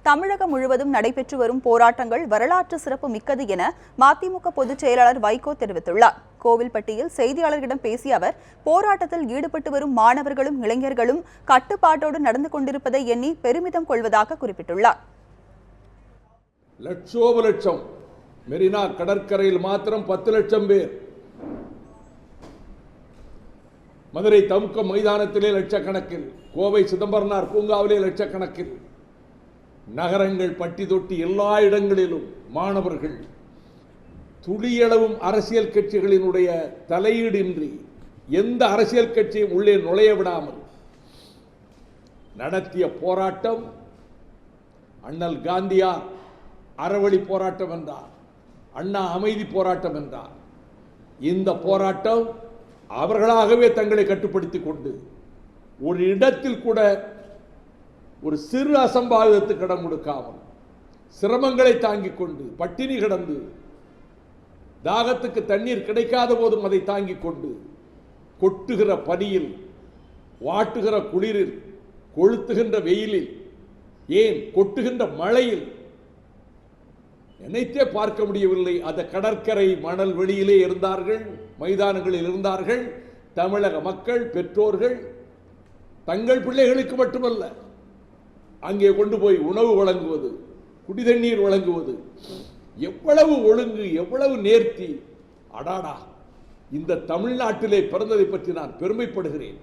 தமிழகம் முழுவதும் நடைபெற்று வரும் போராட்டங்கள் வரலாற்று சிறப்பு மிக்கது என மதிமுக பொதுச் செயலாளர் வைகோ தெரிவித்துள்ளார். கோவில்பட்டியில் செய்தியாளர்களிடம் பேசிய அவர், போராட்டத்தில் ஈடுபட்டு வரும் மாணவர்களும் இளைஞர்களும் கட்டுப்பாட்டோடு நடந்து கொண்டிருப்பதை எண்ணி பெருமிதம் கொள்வதாக குறிப்பிட்டுள்ளார். லட்சம் மெரினா கடற்கரையில் மாத்திரம் 10 லட்சம் பேர், மதுரை தமுக்க மைதானத்திலே லட்சக்கணக்கில், கோவை சிதம்பரனார் பூங்காவிலே லட்சக்கணக்கில், நகரங்கள் பட்டி தொட்டி எல்லா இடங்களிலும் மாணவர்கள் துளியளவும் அரசியல் கட்சிகளினுடைய தலையீடின்றி எந்த அரசியல் கட்சியும் உள்ளே நுழைய விடாமல் நடத்திய போராட்டம் அண்ணல் காந்தியார் அறவழி போராட்டம் என்றார், அண்ணா அமைதி போராட்டம் என்றார். இந்த போராட்டம் அவர்களாகவே தங்களை கட்டுப்படுத்திக் கொண்டு ஒரு இடத்தில் கூட ஒரு சிறு அசம்பாவிதத்துக்கு இடம் கொடுக்காமல் சிரமங்களை தாங்கிக் கொண்டு பட்டினி கிடந்து தாகத்துக்கு தண்ணீர் கிடைக்காத போதும் அதை தாங்கிக் கொண்டு கொட்டுகிற பனியில், வாட்டுகிற குளிரில், கொளுத்துகின்ற வெயிலில், ஏன் கொட்டுகின்ற மழையில் நினைத்தே பார்க்க முடியவில்லை. அந்த கடற்கரை மணல் வெளியிலே இருந்தார்கள், மைதானங்களில் இருந்தார்கள். தமிழக மக்கள், பெற்றோர்கள் தங்கள் பிள்ளைகளுக்கு மட்டுமல்ல, அங்கே கொண்டு போய் உணவு வழங்குவது, குடிதண்ணீர் வழங்குவது, எவ்வளவு ஒழுங்கு, எவ்வளவு நேர்த்தி! அடாடா, இந்த தமிழ்நாட்டிலே பிறந்ததை பற்றி நான் பெருமைப்படுகிறேன்.